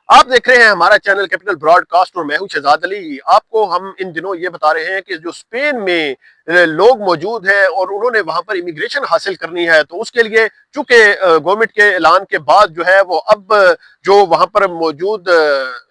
आप देख रहे हैं हमारा चैनल कैपिटल ब्रॉडकास्ट और मैं हूं शहजाद अली। आपको हम इन दिनों ये बता रहे हैं कि जो स्पेन में लोग मौजूद हैं और उन्होंने वहां पर इमिग्रेशन हासिल करनी है, तो उसके लिए चूंकि गवर्नमेंट के ऐलान के बाद जो है वो अब जो वहां पर मौजूद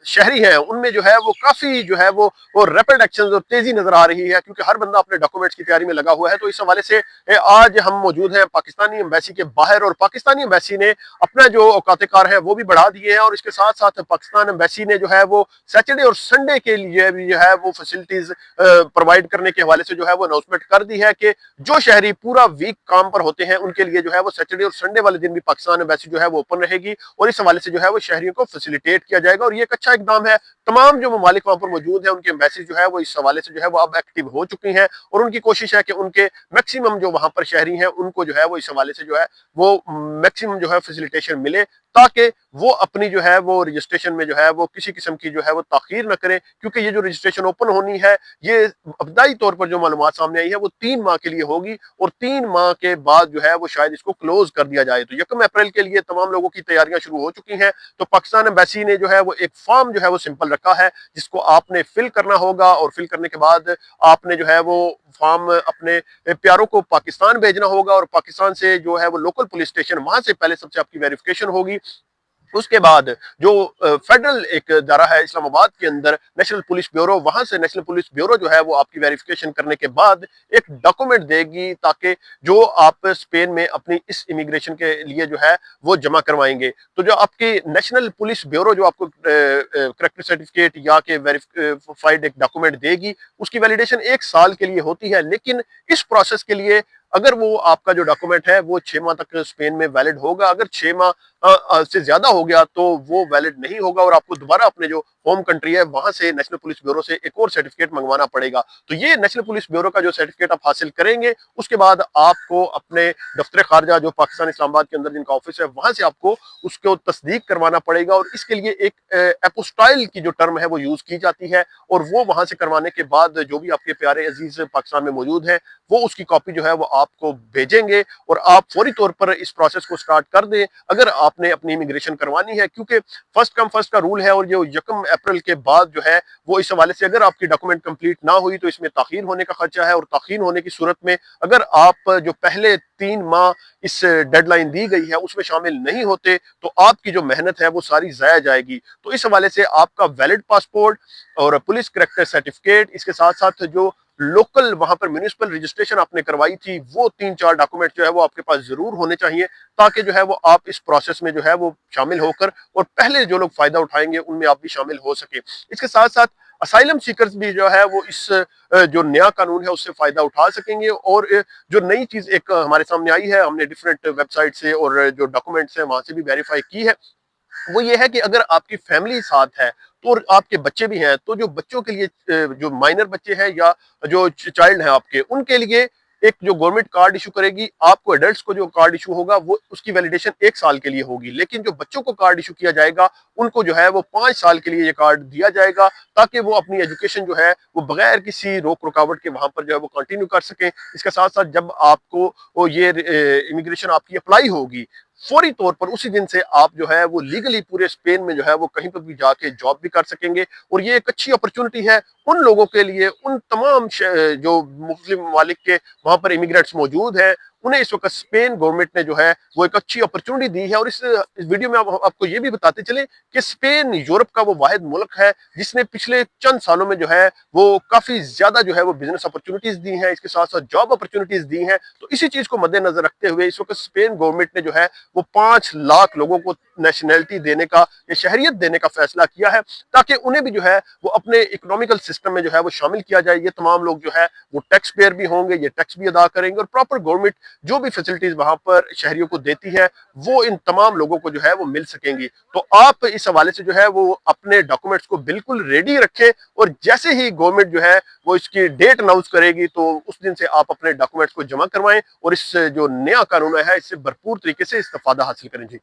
शहरी हैं उनमें जो है वो काफी जो है वो रैपिड एक्शन और तेजी नजर आ रही है, क्योंकि हर बंदा अपने डॉक्यूमेंट्स की तैयारी में लगा हुआ है। तो इस हवाले से आज हम मौजूद हैं पाकिस्तानी एम्बेसी के बाहर, और पाकिस्तानी एम्बेसी ने अपना जो औकात कार है वो भी बढ़ा दिए हैं, और इसके साथ साथ पाकिस्तान एम्बेसी ने जो है वो सैटरडे और संडे के लिए भी जो है वो फैसिलिटीज प्रोवाइड करने के हवाले से जो है वो अनाउंसमेंट कर दी है कि जो शहरी पूरा वीक काम पर होते हैं उनके लिए जो है वो सैटरडे और संडे वाले दिन भी पाकिस्तान एम्बेसी जो है वो ओपन रहेगी, और इस हवाले से जो है वो शहरियों को फैसिलिटेट किया जाएगा। और ये एक अच्छा इकदाम है। तमाम जो ममालिक वहां पर मौजूद है उनके एम्बेसी जो है वो इस हवाले से जो है वो अब एक्टिव हो चुकी हैं, और उनकी कोशिश है कि उनके मैक्सिमम जो वहां पर शहरी हैं उनको जो है वो इस हवाले से जो है वो मैक्सिमम जो है फैसिलिटेशन मिले, ताकि वो अपनी जो है वो रजिस्ट्रेशन में जो है वो किसी किस्म की जो है वो ताखीर न करें। क्योंकि ये जो रजिस्ट्रेशन ओपन होनी है, ये अब्तदाई तौर पर जो मालूमात सामने आई है वो 3 माह के लिए होगी, और 3 माह के बाद जो है वो शायद इसको क्लोज कर दिया जाए। तो 1 अप्रैल के लिए तमाम लोगों की तैयारियां शुरू हो चुकी हैं। तो पाकिस्तान एम्बेसी ने जो है वो एक फॉर्म जो है वो सिंपल रखा है, जिसको आपने फिल करना होगा, और फिल करने के बाद आपने जो है वो फॉर्म अपने प्यारों को पाकिस्तान भेजना होगा, और पाकिस्तान से जो है वो लोकल पुलिस स्टेशन वहां से पहले सबसे आपकी वेरिफिकेशन होगी। उसके बाद जो फेडरल एक दायरा है इस्लामाबाद के अंदर, नेशनल पुलिस ब्यूरो, वहां से नेशनल पुलिस ब्यूरो जो है वो आपकी वेरिफिकेशन करने के बाद एक डॉक्यूमेंट देगी, ताकि जो आप स्पेन में अपनी इस इमिग्रेशन के लिए जो है वो जमा करवाएंगे। तो जो आपकी नेशनल पुलिस ब्यूरो जो आपको करेक्टर सर्टिफिकेट या के वेरीफाइड एक डॉक्यूमेंट देगी, उसकी वैलिडेशन 1 साल के लिए होती है। लेकिन इस प्रोसेस के लिए अगर वो आपका जो डॉक्यूमेंट है वो 6 माह तक स्पेन में वैलिड होगा, अगर 6 माह से ज्यादा हो गया तो वो वैलिड नहीं होगा, और आपको दोबारा अपने जो होम कंट्री है वहां से नेशनल पुलिस ब्यूरो से एक और सर्टिफिकेट मंगवाना पड़ेगा। तो ये नेशनल पुलिस ब्यूरो का जो सर्टिफिकेट आप हासिल करेंगे, उसके बाद आपको अपने दफ्तर खारजा जो पाकिस्तान इस्लामाबाद के अंदर जिनका ऑफिस है वहां से आपको उसको तस्दीक करवाना पड़ेगा, और इसके लिए एक एपोस्टाइल की जो टर्म है वो यूज की जाती है, और वो वहां से करवाने के बाद जो भी आपके प्यारे अजीज पाकिस्तान में मौजूद हैं वो उसकी कॉपी जो है वो आपको भेजेंगे, और आप फौरी तौर पर इस प्रोसेस को स्टार्ट कर दें अगर आपने अपनी इमिग्रेशन करवानी है। क्योंकि फर्स्ट कम फर्स्ट का रूल है, और जो 1 अप्रैल के बाद जो है वो इस हवाले से अगर आपकी डॉक्यूमेंट कंप्लीट ना हुई तो इसमें ताखीर होने का खर्चा है, और ताखीर होने की सूरत में अगर आप जो पहले 3 माह इस डेडलाइन दी गई है उसमें शामिल नहीं होते तो आपकी जो मेहनत है वो सारी जाया जाएगी। तो इस हवाले से आपका वैलिड पासपोर्ट और पुलिस करेक्टर सर्टिफिकेट, इसके साथ साथ जो लोकल वहां पर म्यूनिसिपल रजिस्ट्रेशन आपने करवाई थी, वो 3-4 डॉक्यूमेंट जो है वो आपके पास जरूर होने चाहिए, ताकि जो है वो आप इस प्रोसेस में जो है वो शामिल होकर और पहले जो लोग फायदा उठाएंगे उनमें आप भी शामिल हो सके। इसके साथ साथ असाइलम सीकर्स भी जो है वो इस जो नया कानून है उससे फायदा उठा सकेंगे। और जो नई चीज एक हमारे सामने आई है, हमने डिफरेंट वेबसाइट से और जो डॉक्यूमेंट्स है वहां से भी वेरीफाई की है, वो ये है कि अगर आपकी फैमिली साथ है तो आपके बच्चे भी हैं, तो जो बच्चों के लिए जो माइनर बच्चे हैं या जो चाइल्ड हैं आपके, उनके लिए एक जो गवर्नमेंट कार्ड इशू करेगी, आपको एडल्ट्स को जो कार्ड इशू होगा वो उसकी वैलिडेशन 1 साल के लिए होगी। लेकिन जो बच्चों को कार्ड इशू किया जाएगा उनको जो है वो 5 साल के लिए ये कार्ड दिया जाएगा, ताकि वो अपनी एजुकेशन जो है वो बगैर किसी रोक रुकावट के वहां पर जो है वो कंटिन्यू कर सकें। इसके साथ साथ जब आपको वो ये इमिग्रेशन आपकी अप्लाई होगी, फौरी तौर पर उसी दिन से आप जो है वो लीगली पूरे स्पेन में जो है वो कहीं पर भी जाके जॉब भी कर सकेंगे। और ये एक अच्छी अपॉर्चुनिटी है उन लोगों के लिए, उन तमाम जो मुस्लिम ममालिक के वहां पर इमिग्रेंट्स मौजूद हैं, उन्हें इस वक्त स्पेन गवर्नमेंट ने जो है वो एक अच्छी अपॉर्चुनिटी दी है। और इस वीडियो में आपको ये भी बताते चले कि स्पेन यूरोप का वो वाहिद मुल्क है जिसने पिछले चंद सालों में जो है वो काफी ज्यादा जो है वो बिजनेस अपॉर्चुनिटीज दी हैं, इसके साथ साथ जॉब अपॉर्चुनिटीज दी हैं। तो इसी चीज को मद्देनजर रखते हुए इस वक्त स्पेन गवर्नमेंट ने जो है वो 5 लाख लोगों को नेशनैलिटी देने का या शहरियत देने का फैसला किया है, ताकि उन्हें भी जो है वो अपने इकोनॉमिकल सिस्टम में जो है वो शामिल किया जाए। ये तमाम लोग जो है वो टैक्स पेयर भी होंगे, ये टैक्स भी अदा करेंगे, और प्रॉपर गवर्नमेंट जो भी फैसिलिटीज वहां पर शहरियों को देती है वो इन तमाम लोगों को जो है वो मिल सकेंगी। तो आप इस हवाले से जो है वो अपने डॉक्यूमेंट्स को बिल्कुल रेडी रखें, और जैसे ही गवर्नमेंट जो है वो इसकी डेट अनाउंस करेगी तो उस दिन से आप अपने डॉक्यूमेंट्स को जमा करवाएं, और इस जो नया कानून है इससे भरपूर तरीके से इस्तेफादा हासिल करें। जी।